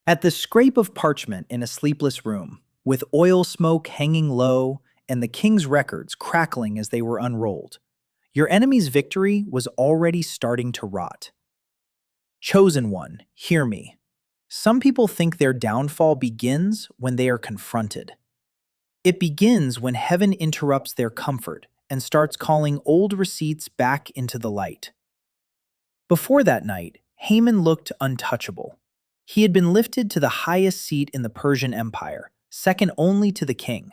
At the scrape of parchment in a sleepless room, with oil smoke hanging low and the king's records crackling as they were unrolled, your enemy's victory was already starting to rot. Chosen one, hear me. Some people think their downfall begins when they are confronted. It begins when heaven interrupts their comfort and starts calling old receipts back into the light. Before that night, Haman looked untouchable. He had been lifted to the highest seat in the Persian Empire, second only to the king.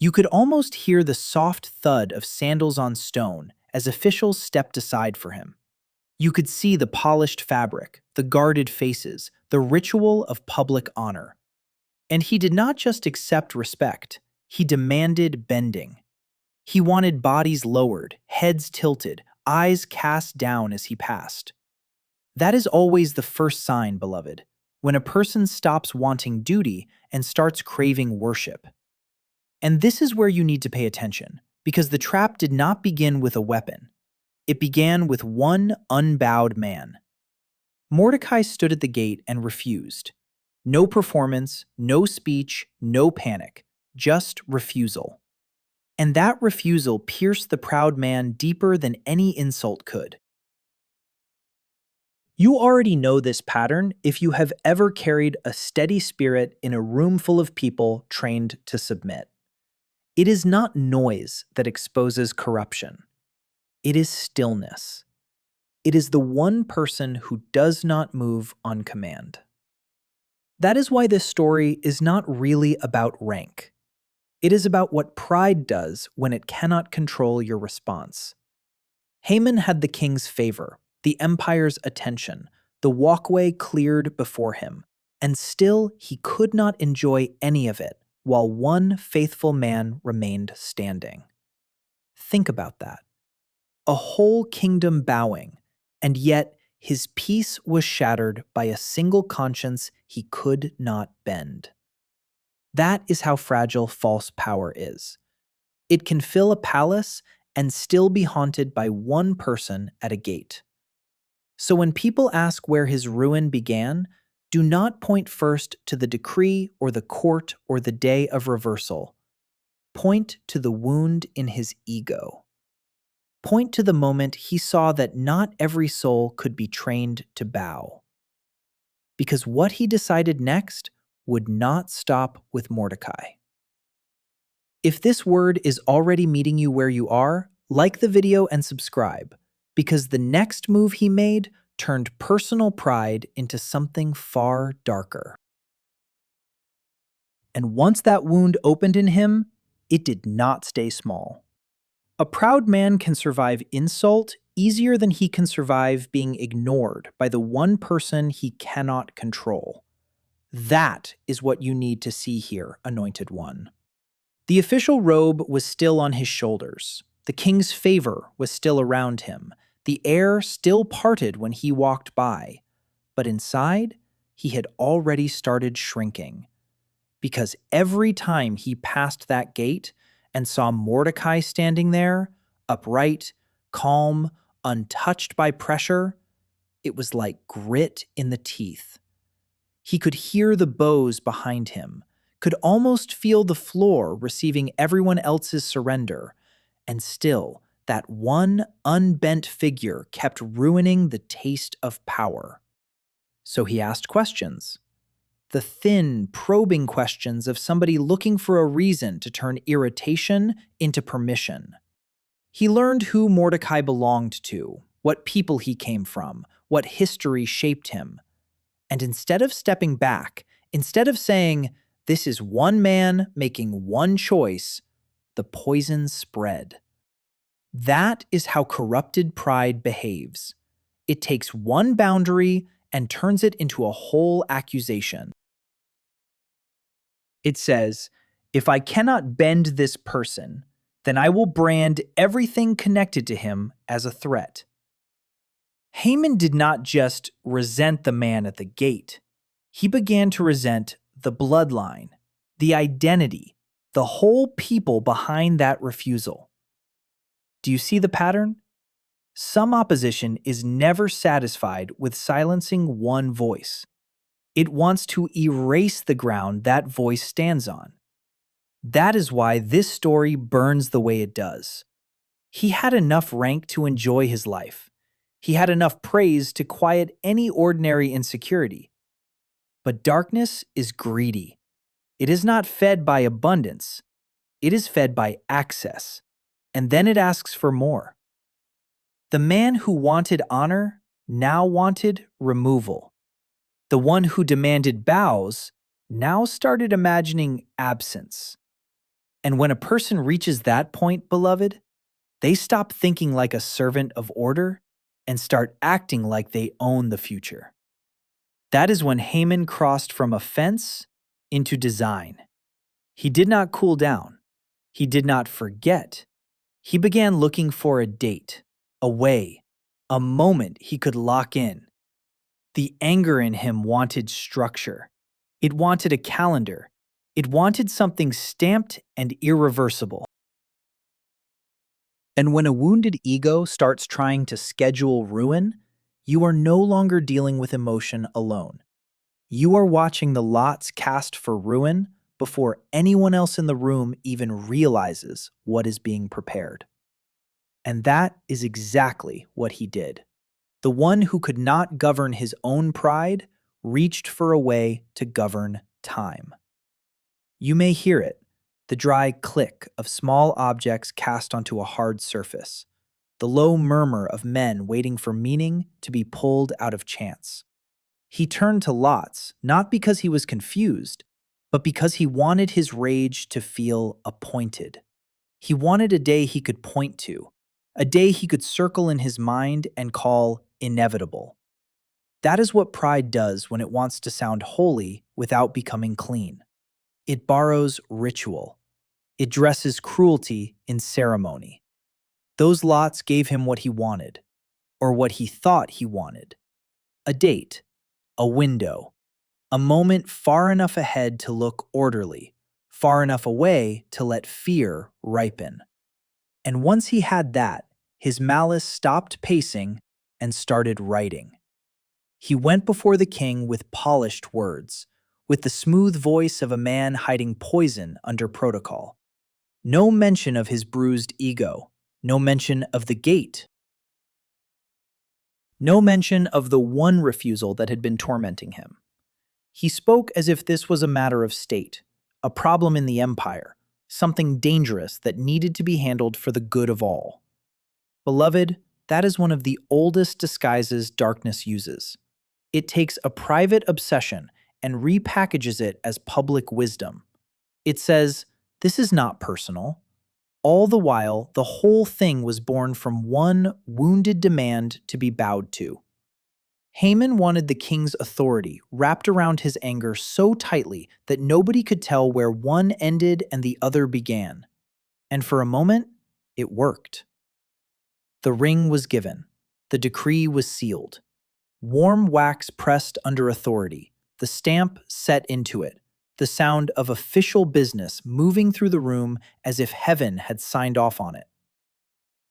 You could almost hear the soft thud of sandals on stone as officials stepped aside for him. You could see the polished fabric, the guarded faces, the ritual of public honor. And he did not just accept respect, he demanded bending. He wanted bodies lowered, heads tilted, eyes cast down as he passed. That is always the first sign, beloved, when a person stops wanting duty and starts craving worship. And this is where you need to pay attention, because the trap did not begin with a weapon. It began with one unbowed man. Mordecai stood at the gate and refused. No performance, no speech, no panic, just refusal. And that refusal pierced the proud man deeper than any insult could. You already know this pattern if you have ever carried a steady spirit in a room full of people trained to submit. It is not noise that exposes corruption. It is stillness. It is the one person who does not move on command. That is why this story is not really about rank. It is about what pride does when it cannot control your response. Haman had the king's favor, the empire's attention, the walkway cleared before him, and still he could not enjoy any of it while one faithful man remained standing. Think about that. A whole kingdom bowing, and yet his peace was shattered by a single conscience he could not bend. That is how fragile false power is. It can fill a palace and still be haunted by one person at a gate. So when people ask where his ruin began, do not point first to the decree or the court or the day of reversal. Point to the wound in his ego. Point to the moment he saw that not every soul could be trained to bow. Because what he decided next would not stop with Mordecai. If this word is already meeting you where you are, like the video and subscribe, because the next move he made turned personal pride into something far darker. And once that wound opened in him, it did not stay small. A proud man can survive insult easier than he can survive being ignored by the one person he cannot control. That is what you need to see here, Anointed One. The official robe was still on his shoulders. The king's favor was still around him. The air still parted when he walked by. But inside, he had already started shrinking. Because every time he passed that gate and saw Mordecai standing there, upright, calm, untouched by pressure, it was like grit in the teeth. He could hear the bows behind him, could almost feel the floor receiving everyone else's surrender, and still, that one unbent figure kept ruining the taste of power. So he asked questions. The thin, probing questions of somebody looking for a reason to turn irritation into permission. He learned who Mordecai belonged to, what people he came from, what history shaped him. And instead of stepping back, instead of saying, "This is one man making one choice," the poison spread. That is how corrupted pride behaves. It takes one boundary and turns it into a whole accusation. It says, "If I cannot bend this person, then I will brand everything connected to him as a threat." Haman did not just resent the man at the gate. He began to resent the bloodline, the identity, the whole people behind that refusal. Do you see the pattern? Some opposition is never satisfied with silencing one voice. It wants to erase the ground that voice stands on. That is why this story burns the way it does. He had enough rank to enjoy his life. He had enough praise to quiet any ordinary insecurity. But darkness is greedy. It is not fed by abundance, it is fed by access. And then it asks for more. The man who wanted honor now wanted removal. The one who demanded bows now started imagining absence. And when a person reaches that point, beloved, they stop thinking like a servant of order and start acting like they own the future. That is when Haman crossed from offense into design. He did not cool down. He did not forget. He began looking for a date, a way, a moment he could lock in. The anger in him wanted structure. It wanted a calendar. It wanted something stamped and irreversible. And when a wounded ego starts trying to schedule ruin, you are no longer dealing with emotion alone. You are watching the lots cast for ruin before anyone else in the room even realizes what is being prepared. And that is exactly what he did. The one who could not govern his own pride reached for a way to govern time. You may hear it, the dry click of small objects cast onto a hard surface, the low murmur of men waiting for meaning to be pulled out of chance. He turned to lots, not because he was confused, but because he wanted his rage to feel appointed. He wanted a day he could point to, a day he could circle in his mind and call inevitable. That is what pride does when it wants to sound holy without becoming clean. It borrows ritual. It dresses cruelty in ceremony. Those lots gave him what he wanted, or what he thought he wanted. A date, a window, a moment far enough ahead to look orderly, far enough away to let fear ripen. And once he had that, his malice stopped pacing and started writing. He went before the king with polished words, with the smooth voice of a man hiding poison under protocol. No mention of his bruised ego, no mention of the gate, no mention of the one refusal that had been tormenting him. He spoke as if this was a matter of state, a problem in the empire, something dangerous that needed to be handled for the good of all. Beloved, that is one of the oldest disguises darkness uses. It takes a private obsession and repackages it as public wisdom. It says, this is not personal. All the while, the whole thing was born from one wounded demand to be bowed to. Haman wanted the king's authority wrapped around his anger so tightly that nobody could tell where one ended and the other began. And for a moment, it worked. The ring was given. The decree was sealed. Warm wax pressed under authority, the stamp set into it, the sound of official business moving through the room as if heaven had signed off on it.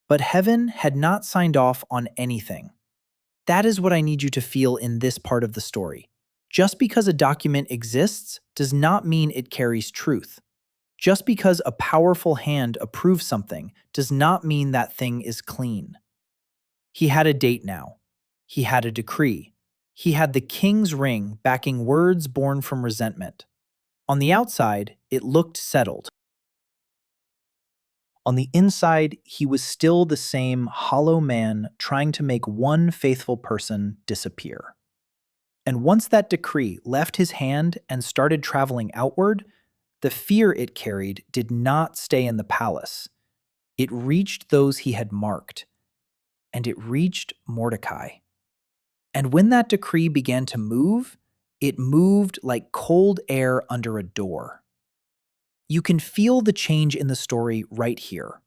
But heaven had not signed off on anything. That is what I need you to feel in this part of the story. Just because a document exists does not mean it carries truth. Just because a powerful hand approves something does not mean that thing is clean. He had a date now. He had a decree. He had the king's ring backing words born from resentment. On the outside, it looked settled. On the inside, he was still the same hollow man trying to make one faithful person disappear. And once that decree left his hand and started traveling outward, the fear it carried did not stay in the palace. It reached those he had marked, and it reached Mordecai. And when that decree began to move, it moved like cold air under a door. You can feel the change in the story right here.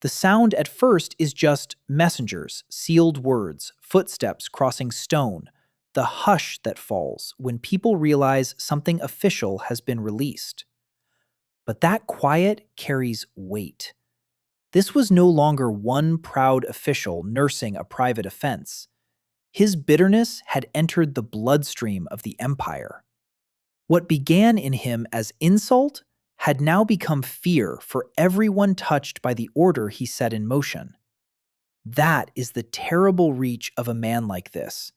The sound at first is just messengers, sealed words, footsteps crossing stone, the hush that falls when people realize something official has been released. But that quiet carries weight. This was no longer one proud official nursing a private offense. His bitterness had entered the bloodstream of the empire. What began in him as insult had now become fear for everyone touched by the order he set in motion. That is the terrible reach of a man like this.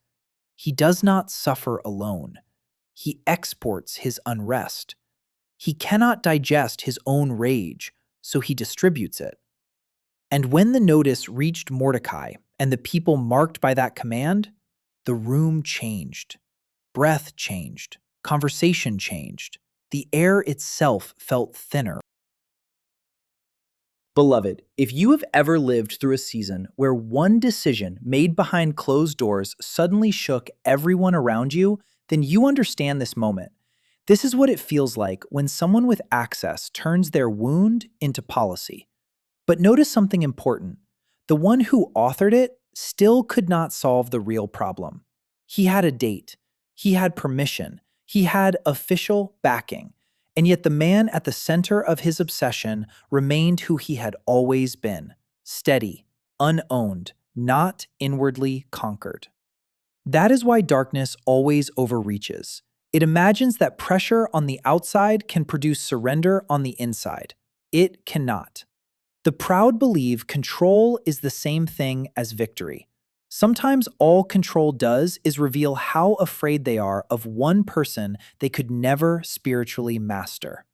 He does not suffer alone. He exports his unrest. He cannot digest his own rage, so he distributes it. And when the notice reached Mordecai and the people marked by that command, the room changed. Breath changed. Conversation changed. The air itself felt thinner. Beloved, if you have ever lived through a season where one decision made behind closed doors suddenly shook everyone around you, then you understand this moment. This is what it feels like when someone with access turns their wound into policy. But notice something important. The one who authored it still could not solve the real problem. He had a date. He had permission. He had official backing. And yet the man at the center of his obsession remained who he had always been: steady, unowned, not inwardly conquered. That is why darkness always overreaches. It imagines that pressure on the outside can produce surrender on the inside. It cannot. The proud believe control is the same thing as victory. Sometimes all control does is reveal how afraid they are of one person they could never spiritually master.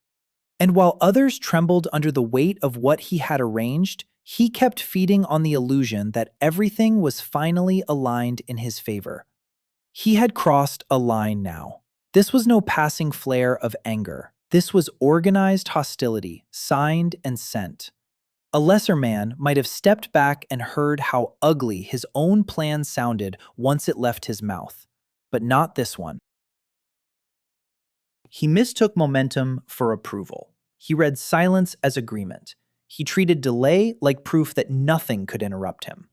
And while others trembled under the weight of what he had arranged, he kept feeding on the illusion that everything was finally aligned in his favor. He had crossed a line now. This was no passing flare of anger. This was organized hostility, signed and sent. A lesser man might have stepped back and heard how ugly his own plan sounded once it left his mouth, but not this one. He mistook momentum for approval. He read silence as agreement. He treated delay like proof that nothing could interrupt him.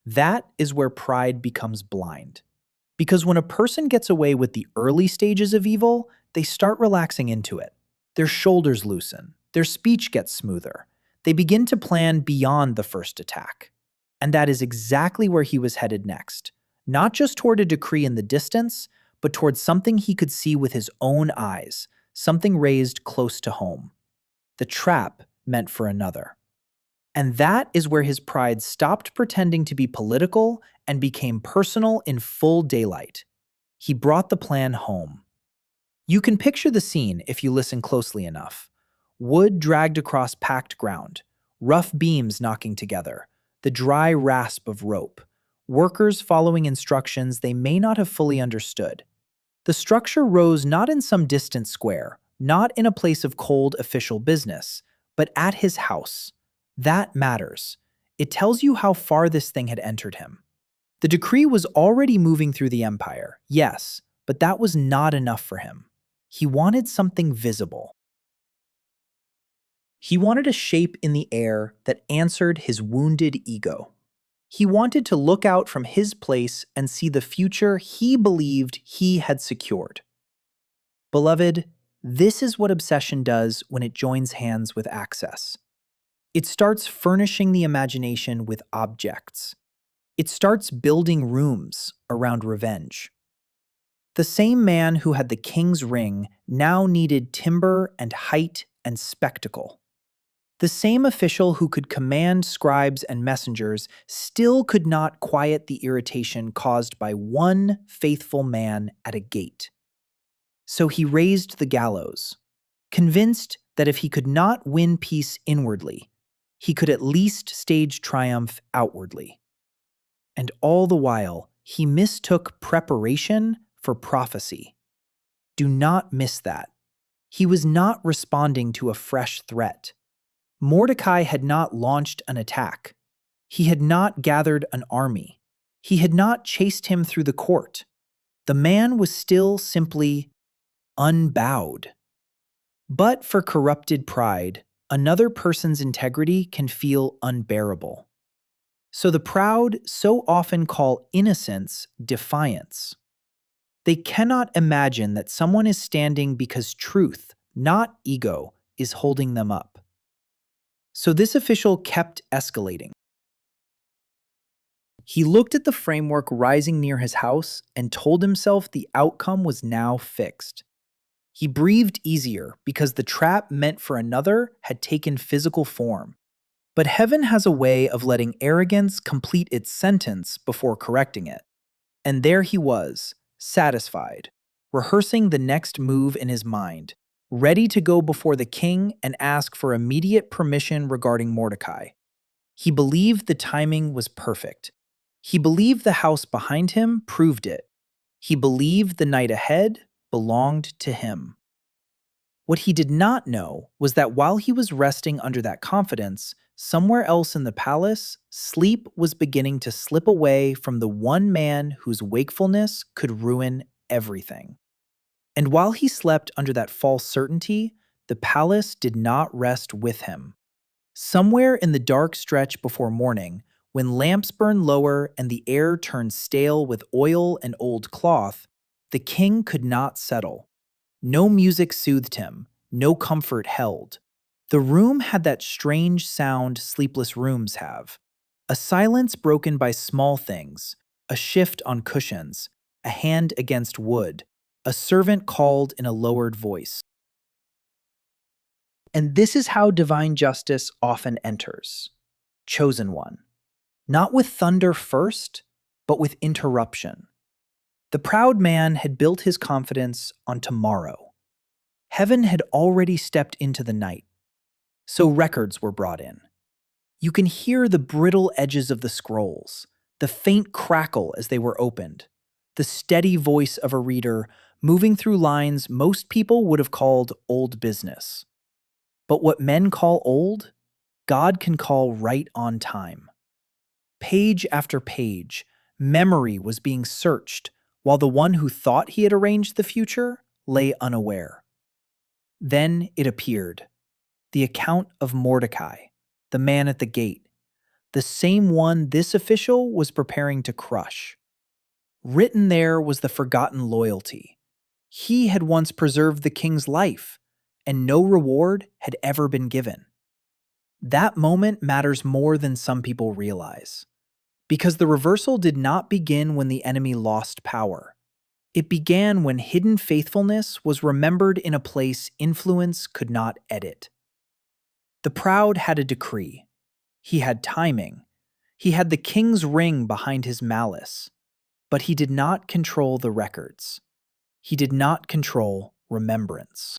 That is where pride becomes blind. Because when a person gets away with the early stages of evil, they start relaxing into it. Their shoulders loosen. Their speech gets smoother. They begin to plan beyond the first attack. And that is exactly where he was headed next. Not just toward a decree in the distance, but toward something he could see with his own eyes, something raised close to home. The trap meant for another. And that is where his pride stopped pretending to be political and became personal in full daylight. He brought the plan home. You can picture the scene if you listen closely enough. Wood dragged across packed ground, rough beams knocking together, the dry rasp of rope, workers following instructions they may not have fully understood. The structure rose not in some distant square, not in a place of cold official business, but at his house. That matters. It tells you how far this thing had entered him. The decree was already moving through the empire, yes, but that was not enough for him. He wanted something visible. He wanted a shape in the air that answered his wounded ego. He wanted to look out from his place and see the future he believed he had secured. Beloved, this is what obsession does when it joins hands with access. It starts furnishing the imagination with objects. It starts building rooms around revenge. The same man who had the king's ring now needed timber and height and spectacle. The same official who could command scribes and messengers still could not quiet the irritation caused by one faithful man at a gate. So he raised the gallows, convinced that if he could not win peace inwardly, he could at least stage triumph outwardly. And all the while, he mistook preparation for prophecy. Do not miss that. He was not responding to a fresh threat. Mordecai had not launched an attack. He had not gathered an army. He had not chased him through the court. The man was still simply unbowed. But for corrupted pride, another person's integrity can feel unbearable. So the proud so often call innocence defiance. They cannot imagine that someone is standing because truth, not ego, is holding them up. So this official kept escalating. He looked at the framework rising near his house and told himself the outcome was now fixed. He breathed easier because the trap meant for another had taken physical form. But heaven has a way of letting arrogance complete its sentence before correcting it. And there he was, satisfied, rehearsing the next move in his mind, ready to go before the king and ask for immediate permission regarding Mordecai. He believed the timing was perfect. He believed the house behind him proved it. He believed the night ahead belonged to him. What he did not know was that while he was resting under that confidence, somewhere else in the palace, sleep was beginning to slip away from the one man whose wakefulness could ruin everything. And while he slept under that false certainty, the palace did not rest with him. Somewhere in the dark stretch before morning, when lamps burned lower and the air turned stale with oil and old cloth, the king could not settle. No music soothed him, no comfort held. The room had that strange sound sleepless rooms have. A silence broken by small things, a shift on cushions, a hand against wood, a servant called in a lowered voice. And this is how divine justice often enters. Chosen one. Not with thunder first, but with interruption. The proud man had built his confidence on tomorrow. Heaven had already stepped into the night. So records were brought in. You can hear the brittle edges of the scrolls, the faint crackle as they were opened, the steady voice of a reader moving through lines most people would have called old business. But what men call old, God can call right on time. Page after page, memory was being searched, while the one who thought he had arranged the future lay unaware. Then it appeared, the account of Mordecai, the man at the gate, the same one this official was preparing to crush. Written there was the forgotten loyalty. He had once preserved the king's life, and no reward had ever been given. That moment matters more than some people realize, because the reversal did not begin when the enemy lost power. It began when hidden faithfulness was remembered in a place influence could not edit. The proud had a decree. He had timing. He had the king's ring behind his malice. But he did not control the records. He did not control remembrance.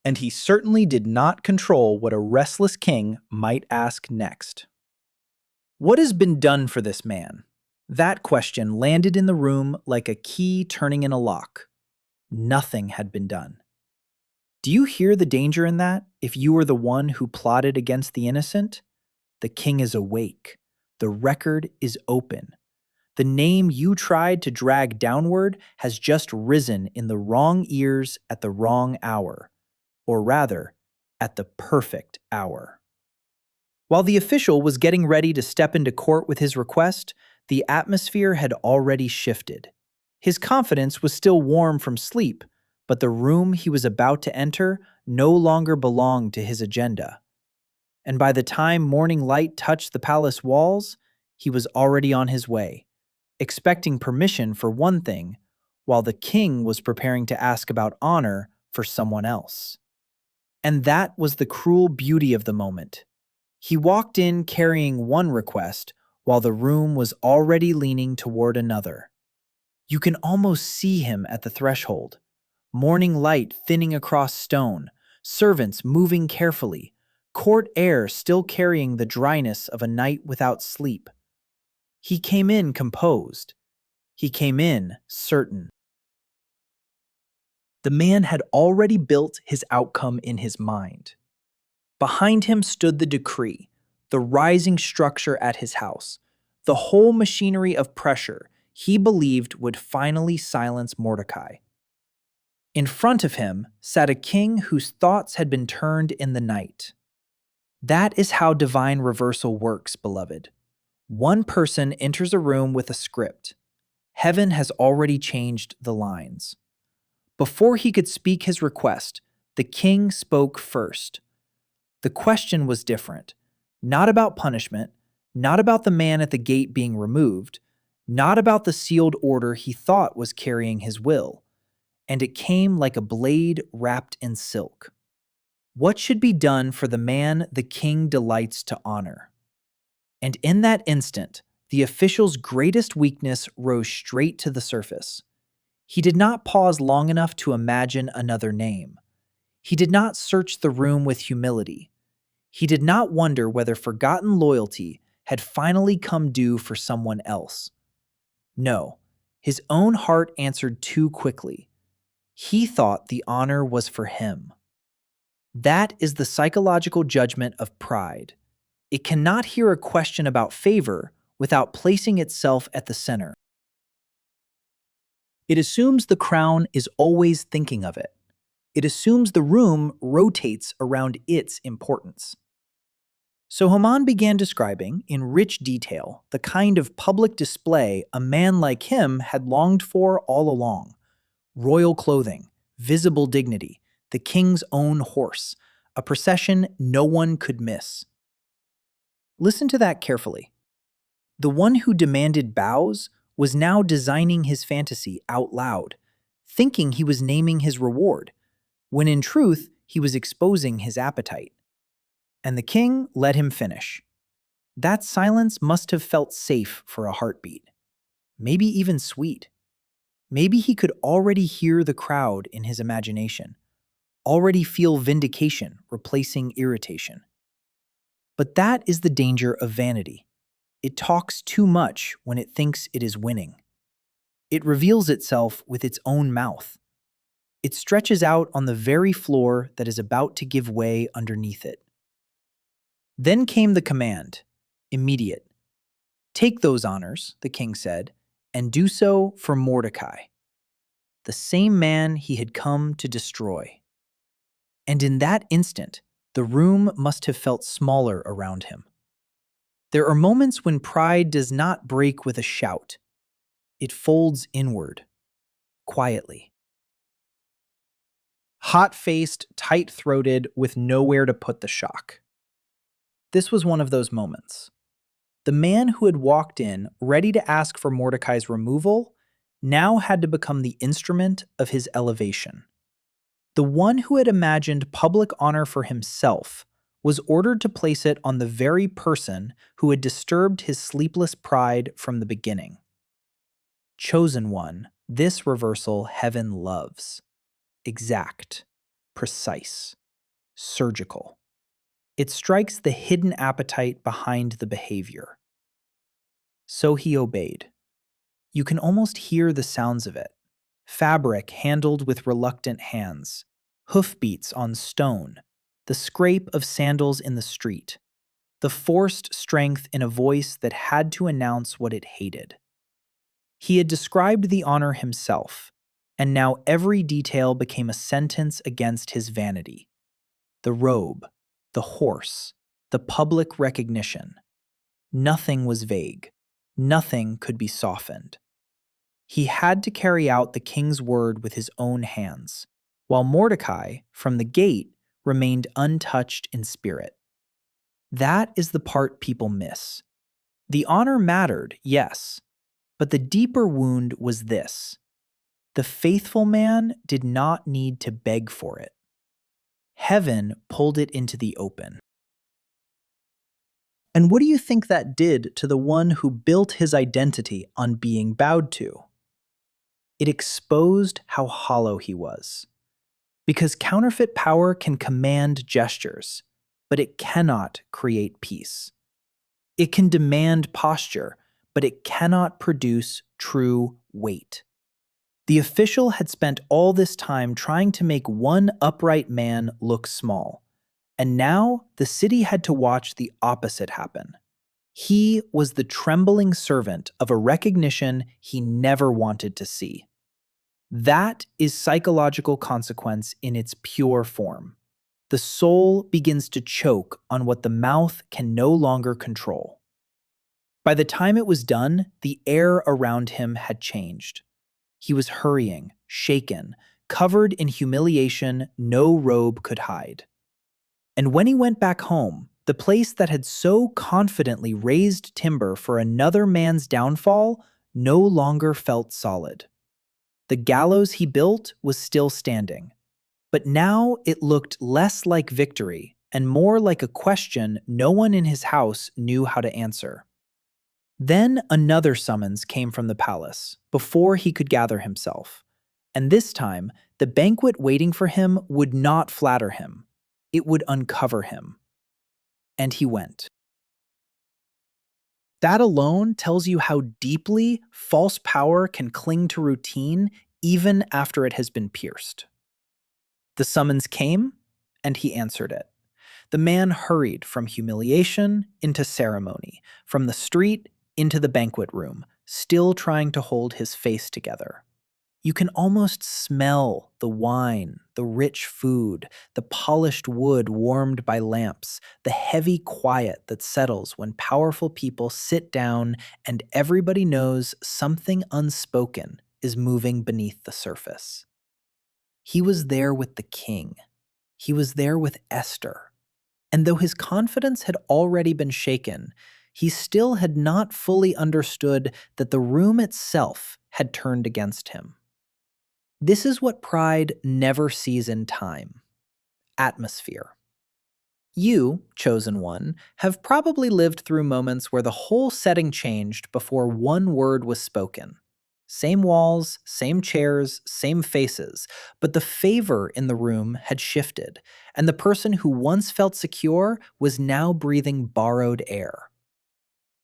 And he certainly did not control what a restless king might ask next. What has been done for this man? That question landed in the room like a key turning in a lock. Nothing had been done. Do you hear the danger in that if you were the one who plotted against the innocent? The king is awake. The record is open. The name you tried to drag downward has just risen in the wrong ears at the wrong hour, or rather, at the perfect hour. While the official was getting ready to step into court with his request, the atmosphere had already shifted. His confidence was still warm from sleep, but the room he was about to enter no longer belonged to his agenda. And by the time morning light touched the palace walls, he was already on his way, expecting permission for one thing, while the king was preparing to ask about honor for someone else. And that was the cruel beauty of the moment. He walked in carrying one request, while the room was already leaning toward another. You can almost see him at the threshold. Morning light thinning across stone, servants moving carefully, court air still carrying the dryness of a night without sleep. He came in composed. He came in certain. The man had already built his outcome in his mind. Behind him stood the decree, the rising structure at his house, the whole machinery of pressure he believed would finally silence Mordecai. In front of him sat a king whose thoughts had been turned in the night. That is how divine reversal works, beloved. One person enters a room with a script. Heaven has already changed the lines. Before he could speak his request, the king spoke first. The question was different, not about punishment, Not about the man at the gate being removed, not about the sealed order he thought was carrying his will, and it came like a blade wrapped in silk. What should be done for the man the king delights to honor? And in that instant, the official's greatest weakness rose straight to the surface. He did not pause long enough to imagine another name. He did not search the room with humility. He did not wonder whether forgotten loyalty had finally come due for someone else. No, his own heart answered too quickly. He thought the honor was for him. That is the psychological judgment of pride. It cannot hear a question about favor without placing itself at the center. It assumes the crown is always thinking of it. It assumes the room rotates around its importance. So Haman began describing, in rich detail, the kind of public display a man like him had longed for all along. Royal clothing, visible dignity, the king's own horse, a procession no one could miss. Listen to that carefully. The one who demanded bows was now designing his fantasy out loud, thinking he was naming his reward, when in truth he was exposing his appetite. And the king let him finish. That silence must have felt safe for a heartbeat, maybe even sweet. Maybe he could already hear the crowd in his imagination, already feel vindication replacing irritation. But that is the danger of vanity. It talks too much when it thinks it is winning. It reveals itself with its own mouth. It stretches out on the very floor that is about to give way underneath it. Then came the command, immediate. Take those honors, the king said, and do so for Mordecai, the same man he had come to destroy. And in that instant, the room must have felt smaller around him. There are moments when pride does not break with a shout. It folds inward, quietly. Hot-faced, tight-throated, with nowhere to put the shock. This was one of those moments. The man who had walked in, ready to ask for Mordecai's removal, now had to become the instrument of his elevation. The one who had imagined public honor for himself was ordered to place it on the very person who had disturbed his sleepless pride from the beginning. Chosen one, this reversal heaven loves. Exact, precise, surgical. It strikes the hidden appetite behind the behavior. So he obeyed. You can almost hear the sounds of it. Fabric handled with reluctant hands, hoofbeats on stone, the scrape of sandals in the street, the forced strength in a voice that had to announce what it hated. He had described the honor himself, and now every detail became a sentence against his vanity. The robe, the horse, the public recognition. Nothing was vague. Nothing could be softened. He had to carry out the king's word with his own hands, while Mordecai, from the gate, remained untouched in spirit. That is the part people miss. The honor mattered, yes, but the deeper wound was this. The faithful man did not need to beg for it. Heaven pulled it into the open. And what do you think that did to the one who built his identity on being bowed to? It exposed how hollow he was. Because counterfeit power can command gestures, but it cannot create peace. It can demand posture, but it cannot produce true weight. The official had spent all this time trying to make one upright man look small, and now the city had to watch the opposite happen. He was the trembling servant of a recognition he never wanted to see. That is psychological consequence in its pure form. The soul begins to choke on what the mouth can no longer control. By the time it was done, the air around him had changed. He was hurrying, shaken, covered in humiliation no robe could hide. And when he went back home, The place that had so confidently raised timber for another man's downfall no longer felt solid. The gallows he built was still standing, but now it looked less like victory and more like a question no one in his house knew how to answer. Then another summons came from the palace, before he could gather himself. And this time, the banquet waiting for him would not flatter him. It would uncover him. And he went. That alone tells you how deeply false power can cling to routine even after it has been pierced. The summons came, and he answered it. The man hurried from humiliation into ceremony, from the street into the banquet room, still trying to hold his face together. You can almost smell the wine, the rich food, the polished wood warmed by lamps, the heavy quiet that settles when powerful people sit down and everybody knows something unspoken is moving beneath the surface. He was there with the king. He was there with Esther. And though his confidence had already been shaken, he still had not fully understood that the room itself had turned against him. This is what pride never sees in time: atmosphere. You, chosen one, have probably lived through moments where the whole setting changed before one word was spoken. Same walls, same chairs, same faces, but the favor in the room had shifted, and the person who once felt secure was now breathing borrowed air.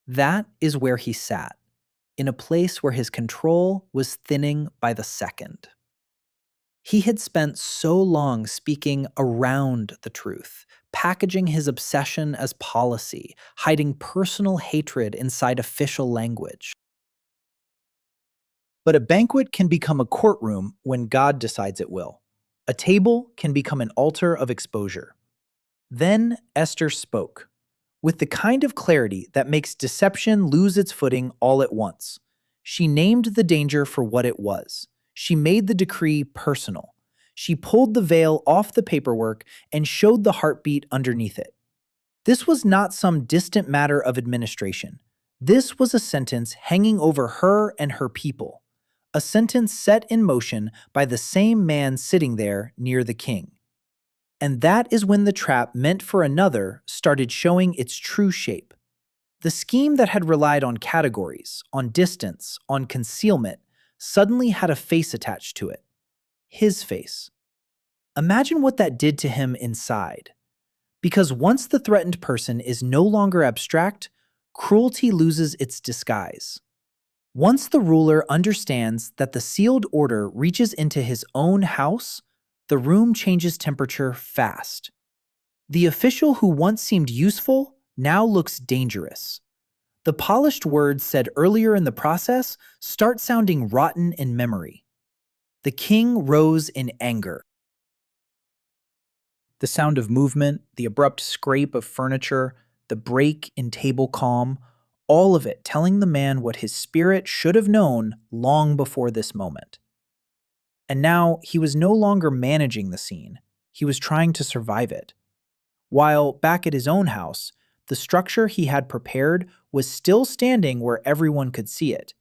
That is where he sat, in a place where his control was thinning by the second. He had spent so long speaking around the truth, packaging his obsession as policy, hiding personal hatred inside official language. But a banquet can become a courtroom when God decides it will. A table can become an altar of exposure. Then Esther spoke, with the kind of clarity that makes deception lose its footing all at once. She named the danger for what it was. She made the decree personal. She pulled the veil off the paperwork and showed the heartbeat underneath it. This was not some distant matter of administration. This was a sentence hanging over her and her people, a sentence set in motion by the same man sitting there near the king. And that is when the trap meant for another started showing its true shape. The scheme that had relied on categories, on distance, on concealment, suddenly had a face attached to it. His face. Imagine what that did to him inside. Because once the threatened person is no longer abstract, cruelty loses its disguise. Once the ruler understands that the sealed order reaches into his own house, the room changes temperature fast. The official who once seemed useful now looks dangerous. The polished words said earlier in the process start sounding rotten in memory. The king rose in anger. The sound of movement, the abrupt scrape of furniture, the break in table calm, all of it telling the man what his spirit should have known long before this moment. And now he was no longer managing the scene, he was trying to survive it. While back at his own house, the structure he had prepared was still standing where everyone could see it.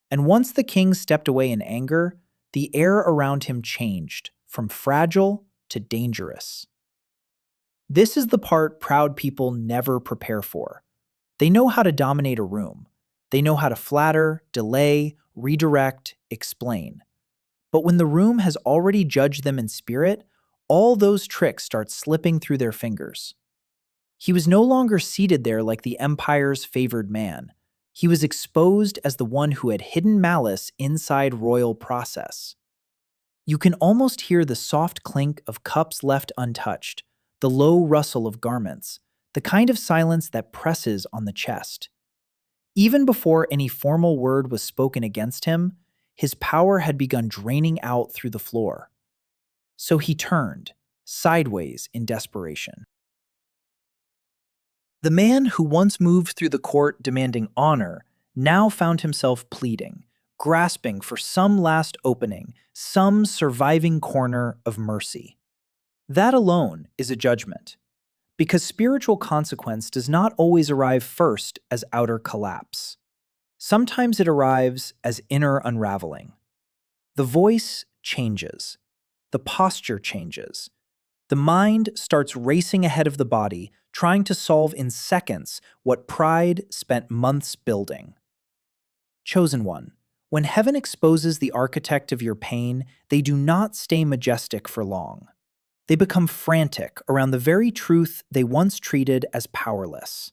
And once the king stepped away in anger, the air around him changed from fragile to dangerous. This is the part proud people never prepare for. They know how to dominate a room. They know how to flatter, delay, redirect, explain. But when the room has already judged them in spirit, all those tricks start slipping through their fingers. He was no longer seated there like the empire's favored man. He was exposed as the one who had hidden malice inside royal process. You can almost hear the soft clink of cups left untouched, the low rustle of garments, the kind of silence that presses on the chest. Even before any formal word was spoken against him, his power had begun draining out through the floor. So he turned, sideways in desperation. The man who once moved through the court demanding honor now found himself pleading, grasping for some last opening, some surviving corner of mercy. That alone is a judgment. Because spiritual consequence does not always arrive first as outer collapse. Sometimes it arrives as inner unraveling. The voice changes. The posture changes. The mind starts racing ahead of the body, trying to solve in seconds what pride spent months building. Chosen one, when heaven exposes the architect of your pain, they do not stay majestic for long. They become frantic around the very truth they once treated as powerless.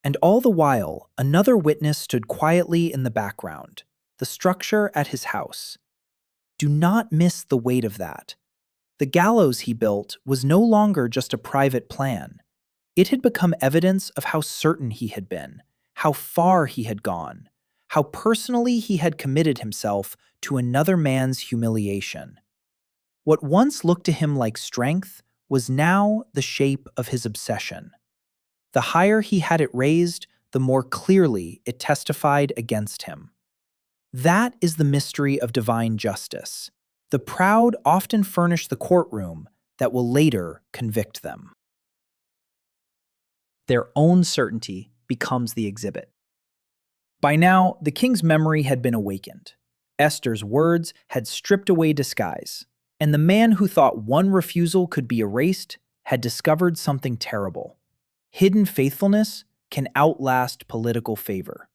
And all the while, another witness stood quietly in the background, the structure at his house. Do not miss the weight of that. The gallows he built was no longer just a private plan. It had become evidence of how certain he had been, how far he had gone, how personally he had committed himself to another man's humiliation. What once looked to him like strength was now the shape of his obsession. The higher he had it raised, the more clearly it testified against him. That is the mystery of divine justice. The proud often furnish the courtroom that will later convict them. Their own certainty becomes the exhibit. By now, the king's memory had been awakened. Esther's words had stripped away disguise, and the man who thought one refusal could be erased had discovered something terrible. Hidden faithfulness can outlast political favor.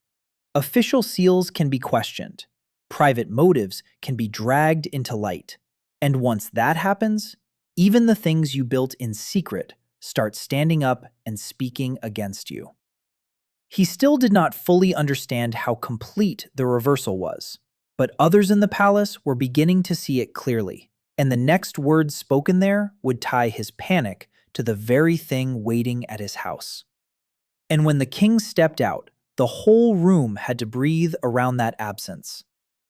Official seals can be questioned. Private motives can be dragged into light. And once that happens, even the things you built in secret start standing up and speaking against you. He still did not fully understand how complete the reversal was, but others in the palace were beginning to see it clearly, and the next words spoken there would tie his panic to the very thing waiting at his house. And when the king stepped out, the whole room had to breathe around that absence.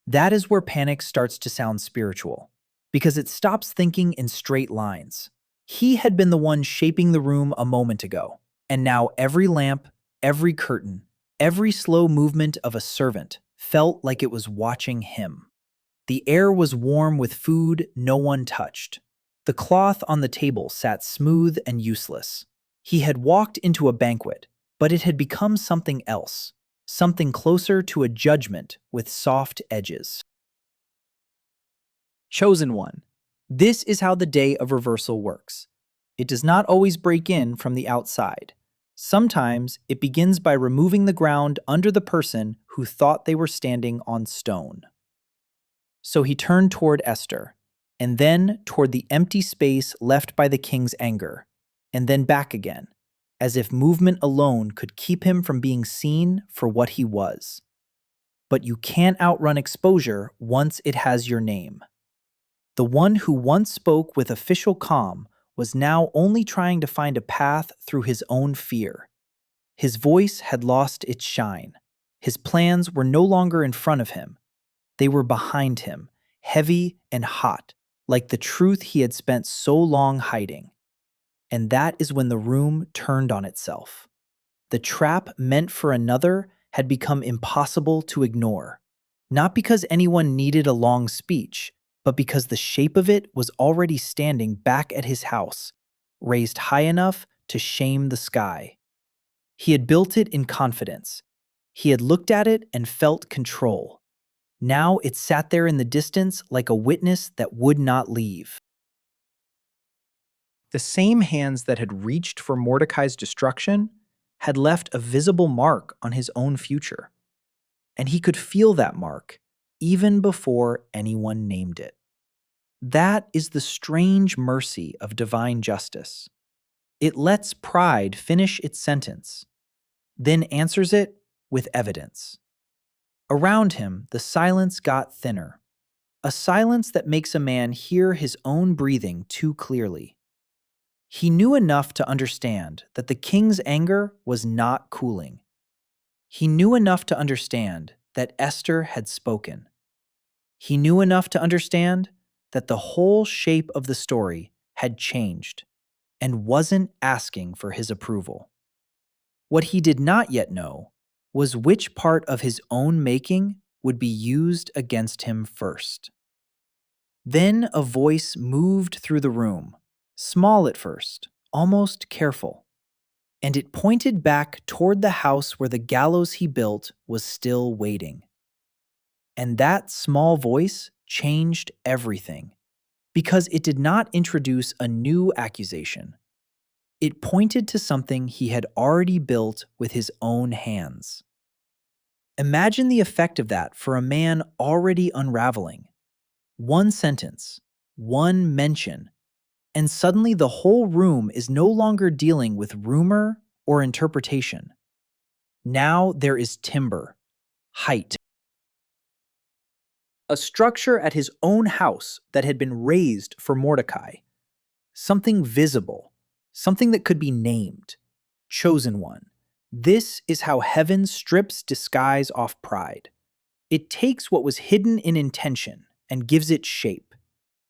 That is where panic starts to sound spiritual, because it stops thinking in straight lines. He had been the one shaping the room a moment ago, and now every lamp, every curtain, every slow movement of a servant felt like it was watching him. The air was warm with food no one touched. The cloth on the table sat smooth and useless. He had walked into a banquet, but it had become something else, something closer to a judgment with soft edges. Chosen one. This is how the day of reversal works. It does not always break in from the outside. Sometimes it begins by removing the ground under the person who thought they were standing on stone. So he turned toward Esther, and then toward the empty space left by the king's anger, and then back again, as if movement alone could keep him from being seen for what he was. But you can't outrun exposure once it has your name. The one who once spoke with official calm was now only trying to find a path through his own fear. His voice had lost its shine. His plans were no longer in front of him. They were behind him, heavy and hot, like the truth he had spent so long hiding. And that is when the room turned on itself. The trap meant for another had become impossible to ignore, not because anyone needed a long speech, but because the shape of it was already standing back at his house, raised high enough to shame the sky. He had built it in confidence. He had looked at it and felt control. Now it sat there in the distance like a witness that would not leave. The same hands that had reached for Mordecai's destruction had left a visible mark on his own future. And he could feel that mark even before anyone named it. That is the strange mercy of divine justice. It lets pride finish its sentence, then answers it with evidence. Around him, the silence got thinner, a silence that makes a man hear his own breathing too clearly. He knew enough to understand that the king's anger was not cooling. He knew enough to understand that Esther had spoken. He knew enough to understand that the whole shape of the story had changed and wasn't asking for his approval. What he did not yet know was which part of his own making would be used against him first. Then a voice moved through the room, small at first, almost careful. and it pointed back toward the house where the gallows he built was still waiting. And that small voice changed everything, because it did not introduce a new accusation. It pointed to something he had already built with his own hands. Imagine the effect of that for a man already unraveling. One sentence, one mention, and suddenly the whole room is no longer dealing with rumor or interpretation. Now there is timber, height, a structure at his own house that had been raised for Mordecai, something visible, something that could be named, chosen one. This is how heaven strips disguise off pride. It takes what was hidden in intention and gives it shape.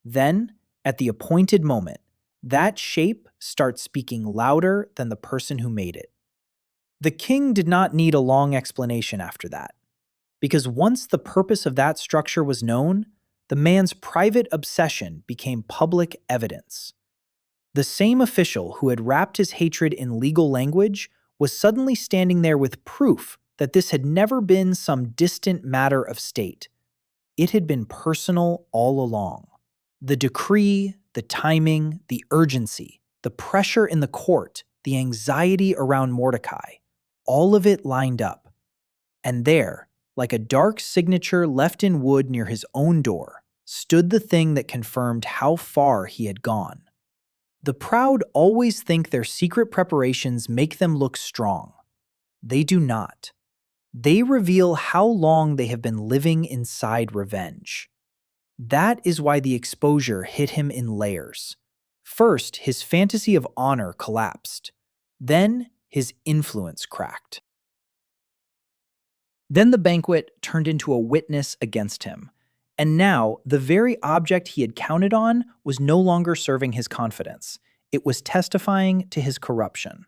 Then, at the appointed moment, that shape starts speaking louder than the person who made it. The king did not need a long explanation after that, because once the purpose of that structure was known, the man's private obsession became public evidence. The same official who had wrapped his hatred in legal language was suddenly standing there with proof that this had never been some distant matter of state. It had been personal all along. The decree, the timing, the urgency, the pressure in the court, the anxiety around Mordecai, all of it lined up. And there, like a dark signature left in wood near his own door, stood the thing that confirmed how far he had gone. The proud always think their secret preparations make them look strong. They do not. They reveal how long they have been living inside revenge. That is why the exposure hit him in layers. First, his fantasy of honor collapsed. Then, his influence cracked. Then the banquet turned into a witness against him. And now, the very object he had counted on was no longer serving his confidence. It was testifying to his corruption.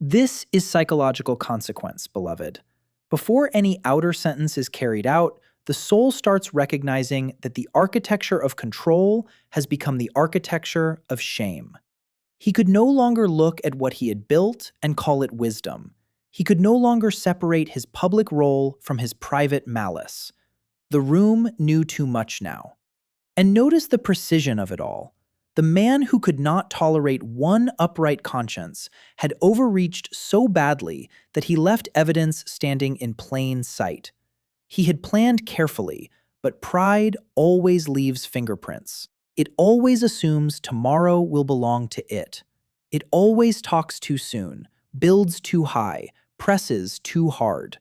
This is psychological consequence, beloved. Before any outer sentence is carried out, the soul starts recognizing that the architecture of control has become the architecture of shame. He could no longer look at what he had built and call it wisdom. He could no longer separate his public role from his private malice. The room knew too much now. And notice the precision of it all. The man who could not tolerate one upright conscience had overreached so badly that he left evidence standing in plain sight. He had planned carefully, but pride always leaves fingerprints. It always assumes tomorrow will belong to it. It always talks too soon, builds too high, presses too hard.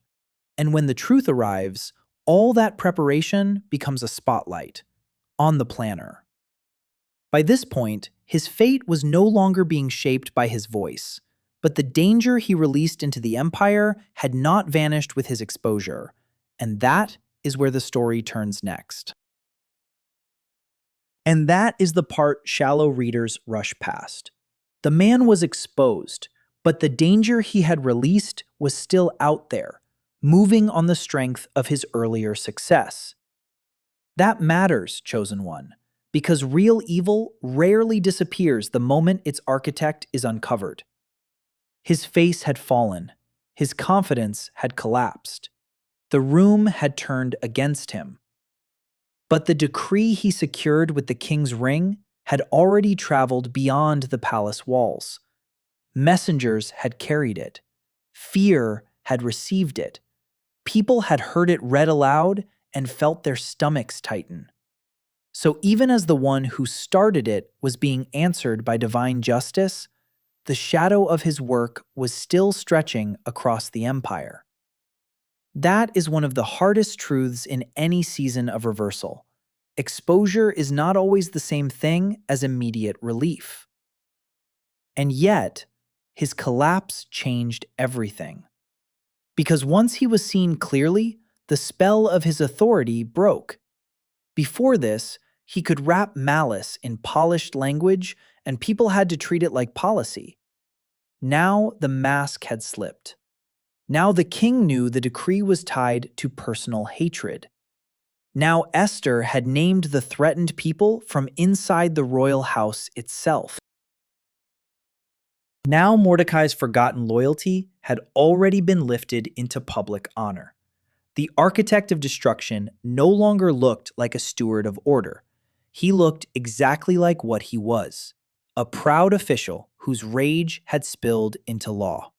And when the truth arrives, all that preparation becomes a spotlight on the planner. By this point, his fate was no longer being shaped by his voice, but the danger he released into the empire had not vanished with his exposure. And that is where the story turns next. And that is the part shallow readers rush past. The man was exposed, but the danger he had released was still out there, moving on the strength of his earlier success. That matters, chosen one, because real evil rarely disappears the moment its architect is uncovered. His face had fallen. His confidence had collapsed. The room had turned against him. But the decree he secured with the king's ring had already traveled beyond the palace walls. Messengers had carried it. Fear had received it. People had heard it read aloud and felt their stomachs tighten. So even as the one who started it was being answered by divine justice, the shadow of his work was still stretching across the empire. That is one of the hardest truths in any season of reversal. Exposure is not always the same thing as immediate relief. And yet, his collapse changed everything. Because once he was seen clearly, the spell of his authority broke. Before this, he could wrap malice in polished language, and people had to treat it like policy. Now the mask had slipped. Now the king knew the decree was tied to personal hatred. Now Esther had named the threatened people from inside the royal house itself. Now Mordecai's forgotten loyalty had already been lifted into public honor. The architect of destruction no longer looked like a steward of order. He looked exactly like what he was, a proud official whose rage had spilled into law.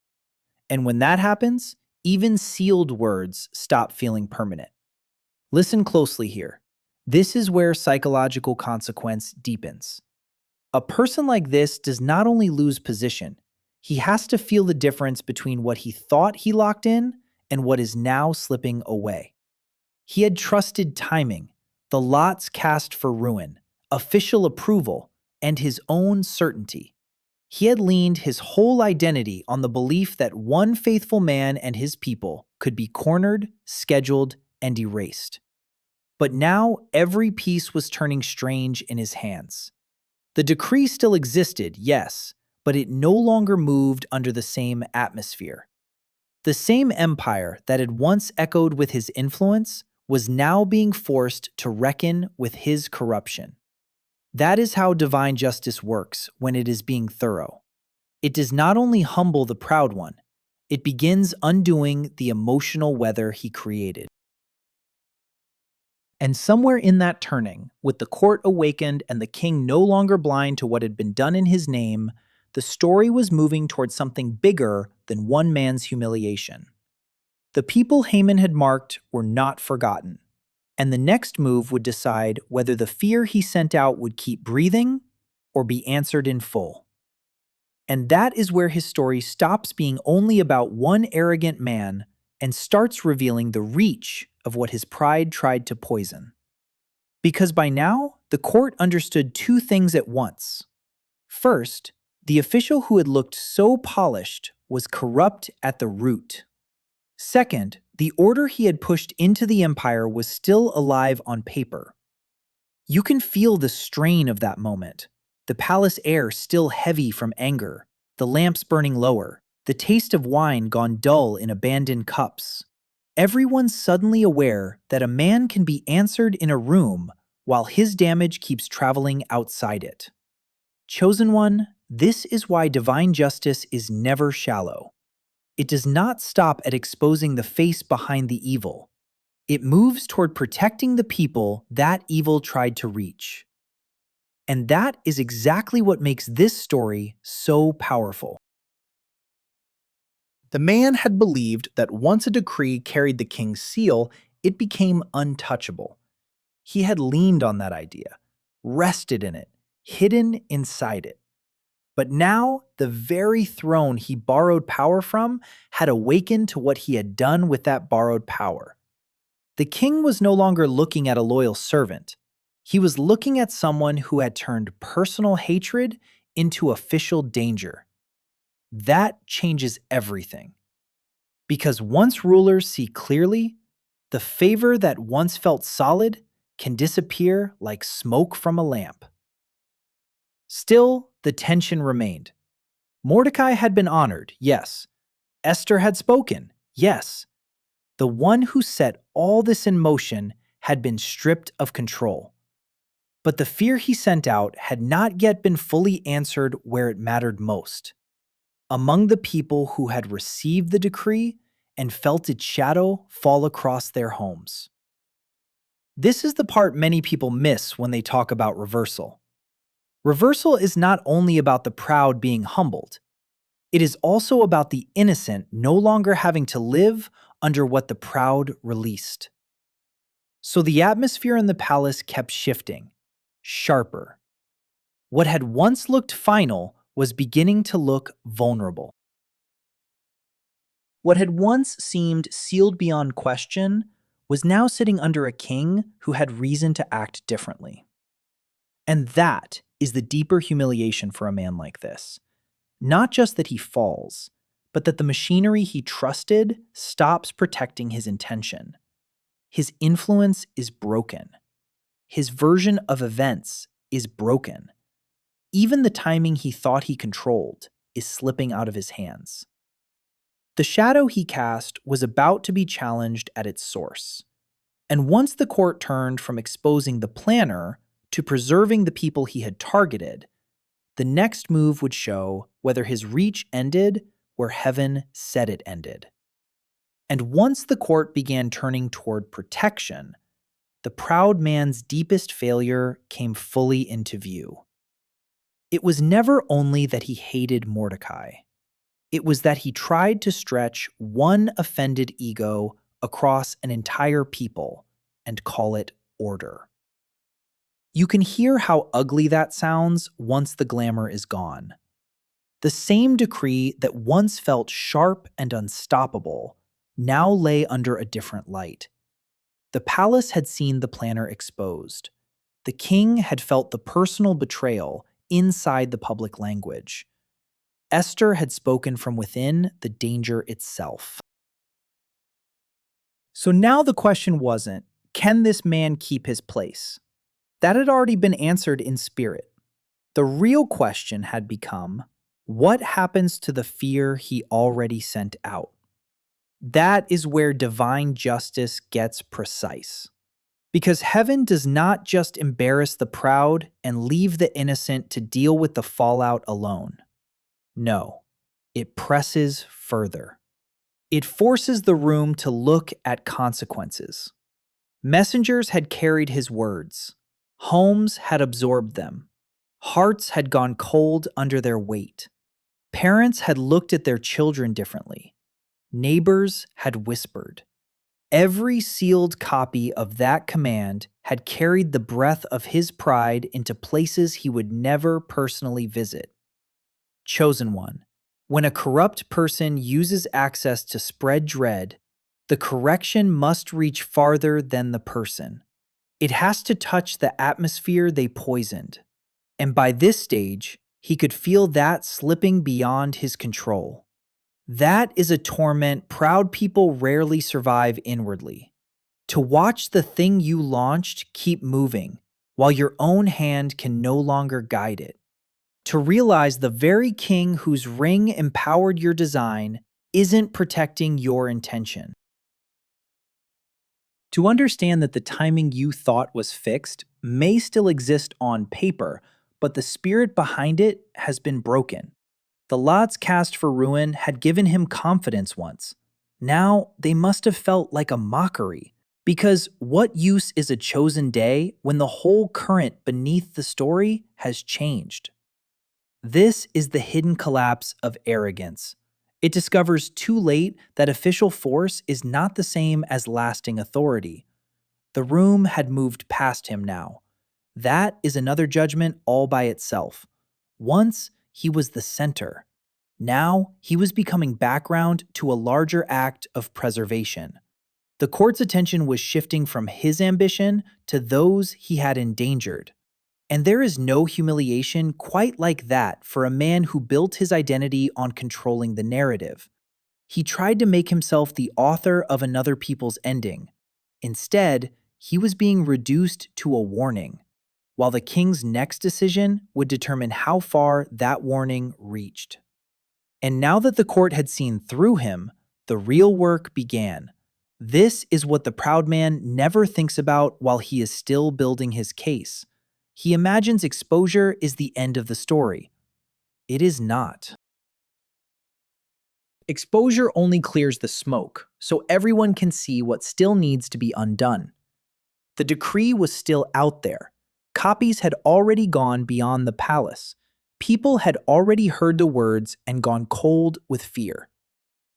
And when that happens, even sealed words stop feeling permanent. Listen closely here. This is where psychological consequence deepens. A person like this does not only lose position, he has to feel the difference between what he thought he locked in and what is now slipping away. He had trusted timing, the lots cast for ruin, official approval, and his own certainty. He had leaned his whole identity on the belief that one faithful man and his people could be cornered, scheduled, and erased. But now every piece was turning strange in his hands. The decree still existed, yes, but it no longer moved under the same atmosphere. The same empire that had once echoed with his influence was now being forced to reckon with his corruption. That is how divine justice works when it is being thorough. It does not only humble the proud one, it begins undoing the emotional weather he created. And somewhere in that turning, with the court awakened and the king no longer blind to what had been done in his name, the story was moving towards something bigger than one man's humiliation. The people Haman had marked were not forgotten, and the next move would decide whether the fear he sent out would keep breathing or be answered in full. And that is where his story stops being only about one arrogant man and starts revealing the reach of what his pride tried to poison. Because by now, the court understood two things at once. First, the official who had looked so polished was corrupt at the root. Second, the order he had pushed into the empire was still alive on paper. You can feel the strain of that moment. The palace air still heavy from anger, the lamps burning lower, the taste of wine gone dull in abandoned cups. Everyone's suddenly aware that a man can be answered in a room while his damage keeps traveling outside it. Chosen one, this is why divine justice is never shallow. It does not stop at exposing the face behind the evil. It moves toward protecting the people that evil tried to reach. And that is exactly what makes this story so powerful. The man had believed that once a decree carried the king's seal, it became untouchable. He had leaned on that idea, rested in it, hidden inside it. But now, the very throne he borrowed power from had awakened to what he had done with that borrowed power. The king was no longer looking at a loyal servant. He was looking at someone who had turned personal hatred into official danger. That changes everything. Because once rulers see clearly, the favor that once felt solid can disappear like smoke from a lamp. Still, the tension remained. Mordecai had been honored, yes. Esther had spoken, yes. The one who set all this in motion had been stripped of control. But the fear he sent out had not yet been fully answered where it mattered most. Among the people who had received the decree and felt its shadow fall across their homes. This is the part many people miss when they talk about reversal. Reversal is not only about the proud being humbled. It is also about the innocent no longer having to live under what the proud released. So the atmosphere in the palace kept shifting, sharper. What had once looked final was beginning to look vulnerable. What had once seemed sealed beyond question was now sitting under a king who had reason to act differently. And that is the deeper humiliation for a man like this. Not just that he falls, but that the machinery he trusted stops protecting his intention. His influence is broken. His version of events is broken. Even the timing he thought he controlled is slipping out of his hands. The shadow he cast was about to be challenged at its source. And once the court turned from exposing the planner to preserving the people he had targeted, The next move would show whether his reach ended where heaven said it ended. And once the court began turning toward protection, the proud man's deepest failure came fully into view. It was never only that he hated Mordecai. It was that he tried to stretch one offended ego across an entire people and call it order. You can hear how ugly that sounds once the glamour is gone. The same decree that once felt sharp and unstoppable now lay under a different light. The palace had seen the planner exposed. The king had felt the personal betrayal inside the public language. Esther had spoken from within the danger itself. So now the question wasn't, can this man keep his place? That had already been answered in spirit. The real question had become, what happens to the fear he already sent out? That is where divine justice gets precise. Because heaven does not just embarrass the proud and leave the innocent to deal with the fallout alone. No, it presses further. It forces the room to look at consequences. Messengers had carried his words. Homes had absorbed them. Hearts had gone cold under their weight. Parents had looked at their children differently. Neighbors had whispered. Every sealed copy of that command had carried the breath of his pride into places he would never personally visit. Chosen one, when a corrupt person uses access to spread dread, the correction must reach farther than the person. It has to touch the atmosphere they poisoned. And by this stage, he could feel that slipping beyond his control. That is a torment proud people rarely survive inwardly. To watch the thing you launched keep moving, while your own hand can no longer guide it. To realize the very king whose ring empowered your design isn't protecting your intention. To understand that the timing you thought was fixed may still exist on paper, but the spirit behind it has been broken. The lots cast for ruin had given him confidence once. Now they must have felt like a mockery, because what use is a chosen day when the whole current beneath the story has changed? This is the hidden collapse of arrogance. It discovers too late that official force is not the same as lasting authority. The room had moved past him now. That is another judgment all by itself. Once, he was the center. Now, he was becoming background to a larger act of preservation. The court's attention was shifting from his ambition to those he had endangered. And there is no humiliation quite like that for a man who built his identity on controlling the narrative. He tried to make himself the author of another people's ending. Instead, he was being reduced to a warning, while the king's next decision would determine how far that warning reached. And now that the court had seen through him, the real work began. This is what the proud man never thinks about while he is still building his case. He imagines exposure is the end of the story. It is not. Exposure only clears the smoke, so everyone can see what still needs to be undone. The decree was still out there. Copies had already gone beyond the palace. People had already heard the words and gone cold with fear.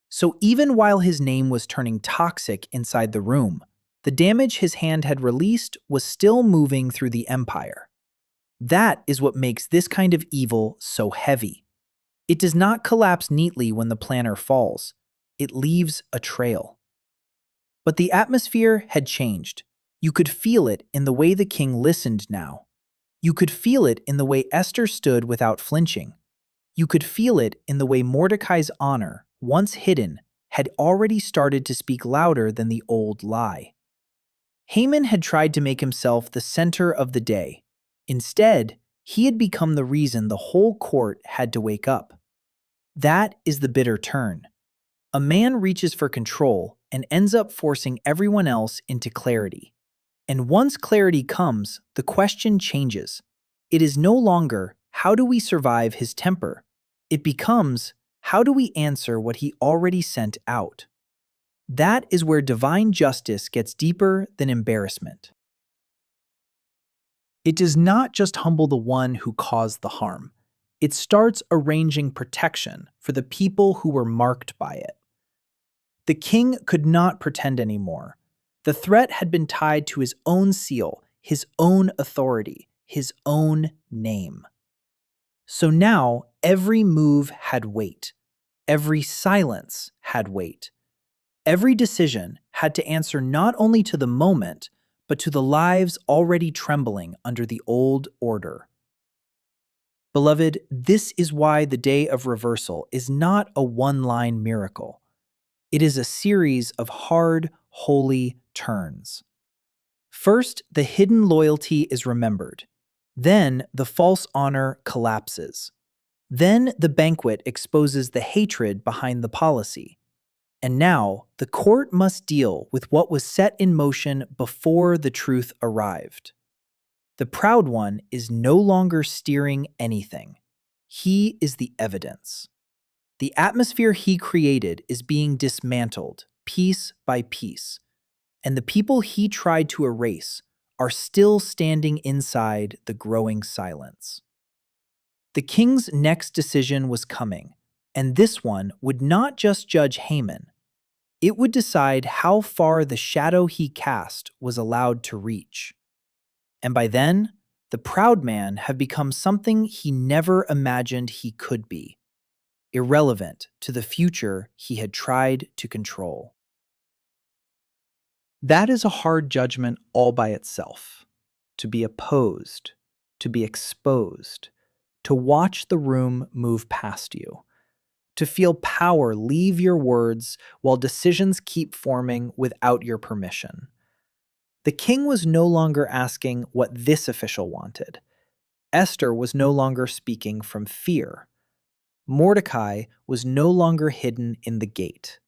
So even while his name was turning toxic inside the room, the damage his hand had released was still moving through the empire. That is what makes this kind of evil so heavy. It does not collapse neatly when the planner falls. It leaves a trail. But the atmosphere had changed. You could feel it in the way the king listened now. You could feel it in the way Esther stood without flinching. You could feel it in the way Mordecai's honor, once hidden, had already started to speak louder than the old lie. Haman had tried to make himself the center of the day. Instead, he had become the reason the whole court had to wake up. That is the bitter turn. A man reaches for control and ends up forcing everyone else into clarity. And once clarity comes, the question changes. It is no longer, how do we survive his temper? It becomes, how do we answer what he already sent out? That is where divine justice gets deeper than embarrassment. It does not just humble the one who caused the harm. It starts arranging protection for the people who were marked by it. The king could not pretend anymore. The threat had been tied to his own seal, his own authority, his own name. So now every move had weight. Every silence had weight. Every decision had to answer not only to the moment, but to the lives already trembling under the old order. Beloved, this is why the day of reversal is not a one-line miracle. It is a series of hard, holy turns. First, the hidden loyalty is remembered. Then, the false honor collapses. Then, the banquet exposes the hatred behind the policy. And now, the court must deal with what was set in motion before the truth arrived. The proud one is no longer steering anything. He is the evidence. The atmosphere he created is being dismantled, piece by piece, and the people he tried to erase are still standing inside the growing silence. The king's next decision was coming, and this one would not just judge Haman. It would decide how far the shadow he cast was allowed to reach. And by then, the proud man had become something he never imagined he could be, irrelevant to the future he had tried to control. That is a hard judgment all by itself. To be opposed, to be exposed, to watch the room move past you, to feel power leave your words while decisions keep forming without your permission. The king was no longer asking what this official wanted. Esther was no longer speaking from fear. Mordecai was no longer hidden in the gate.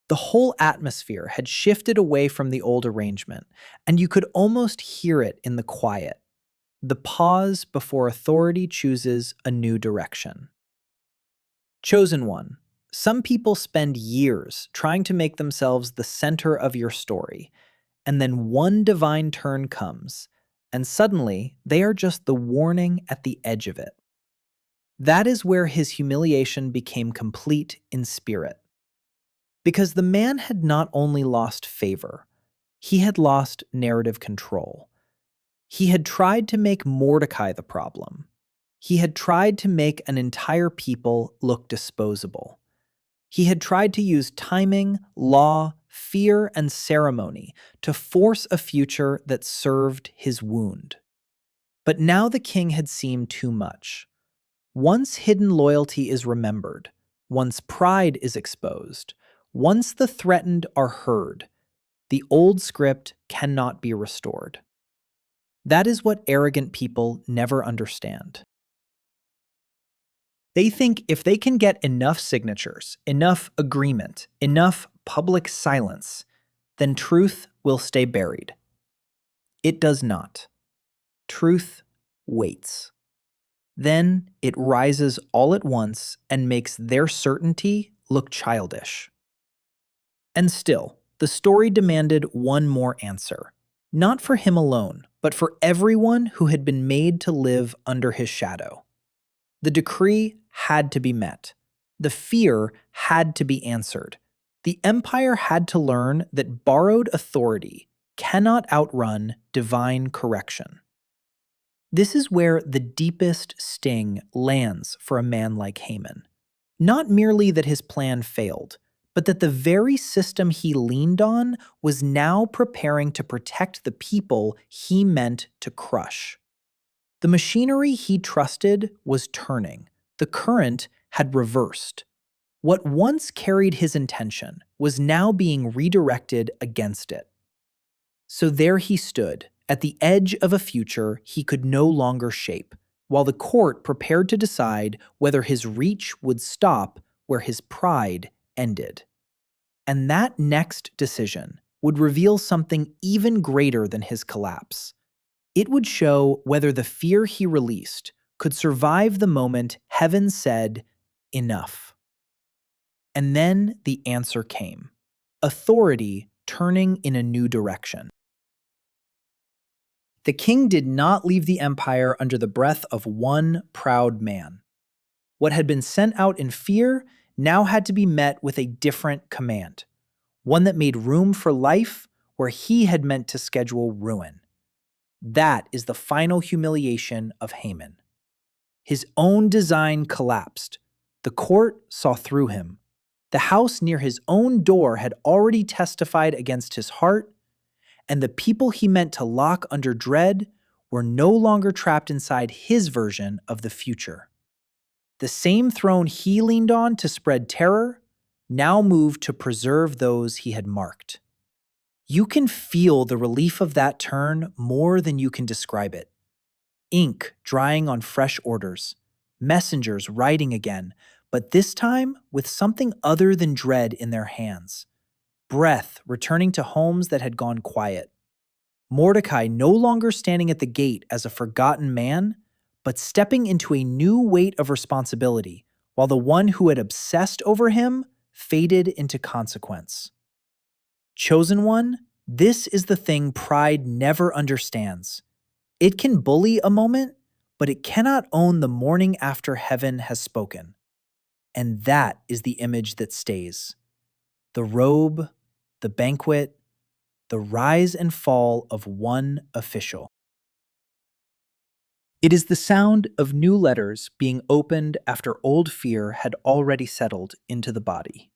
The whole atmosphere had shifted away from the old arrangement, and you could almost hear it in the quiet, the pause before authority chooses a new direction. Chosen one, some people spend years trying to make themselves the center of your story, and then one divine turn comes, and suddenly they are just the warning at the edge of it. That is where his humiliation became complete in spirit. Because the man had not only lost favor, he had lost narrative control. He had tried to make Mordecai the problem. He had tried to make an entire people look disposable. He had tried to use timing, law, fear, and ceremony to force a future that served his wound. But now the king had seen too much. Once hidden loyalty is remembered, once pride is exposed, once the threatened are heard, the old script cannot be restored. That is what arrogant people never understand. They think if they can get enough signatures, enough agreement, enough public silence, then truth will stay buried. It does not. Truth waits. Then it rises all at once and makes their certainty look childish. And still, the story demanded one more answer, not for him alone, but for everyone who had been made to live under his shadow. The decree had to be met. The fear had to be answered. The empire had to learn that borrowed authority cannot outrun divine correction. This is where the deepest sting lands for a man like Haman. Not merely that his plan failed, but that the very system he leaned on was now preparing to protect the people he meant to crush. The machinery he trusted was turning. The current had reversed. What once carried his intention was now being redirected against it. So there he stood, at the edge of a future he could no longer shape, while the court prepared to decide whether his reach would stop where his pride ended. And that next decision would reveal something even greater than his collapse. It would show whether the fear he released could survive the moment heaven said, "Enough." And then the answer came: authority turning in a new direction. The king did not leave the empire under the breath of one proud man. What had been sent out in fear now had to be met with a different command, one that made room for life where he had meant to schedule ruin. That is the final humiliation of Haman. His own design collapsed. The court saw through him. The house near his own door had already testified against his heart, and the people he meant to lock under dread were no longer trapped inside his version of the future. The same throne he leaned on to spread terror now moved to preserve those he had marked. You can feel the relief of that turn more than you can describe it. Ink drying on fresh orders, messengers writing again, but this time with something other than dread in their hands. Breath returning to homes that had gone quiet. Mordecai no longer standing at the gate as a forgotten man, but stepping into a new weight of responsibility, while the one who had obsessed over him faded into consequence. Chosen one, this is the thing pride never understands. It can bully a moment, but it cannot own the morning after heaven has spoken. And that is the image that stays. The robe, the banquet, the rise and fall of one official. It is the sound of new letters being opened after old fear had already settled into the body.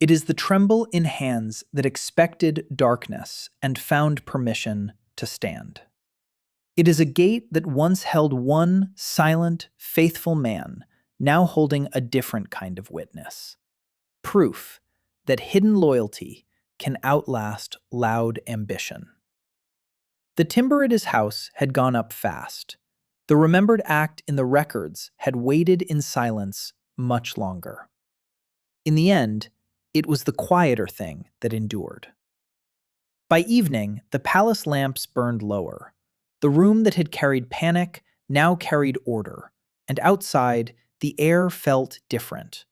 It is the tremble in hands that expected darkness and found permission to stand. It is a gate that once held one silent, faithful man, now holding a different kind of witness. Proof that hidden loyalty can outlast loud ambition. The timber at his house had gone up fast. The remembered act in the records had waited in silence much longer. In the end, it was the quieter thing that endured. By evening, the palace lamps burned lower. The room that had carried panic now carried order, and outside, the air felt different.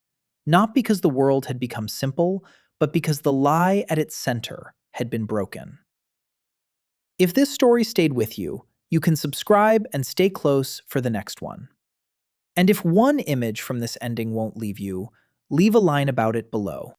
Not because the world had become simple, but because the lie at its center had been broken. If this story stayed with you, you can subscribe and stay close for the next one. And if one image from this ending won't leave you, leave a line about it below.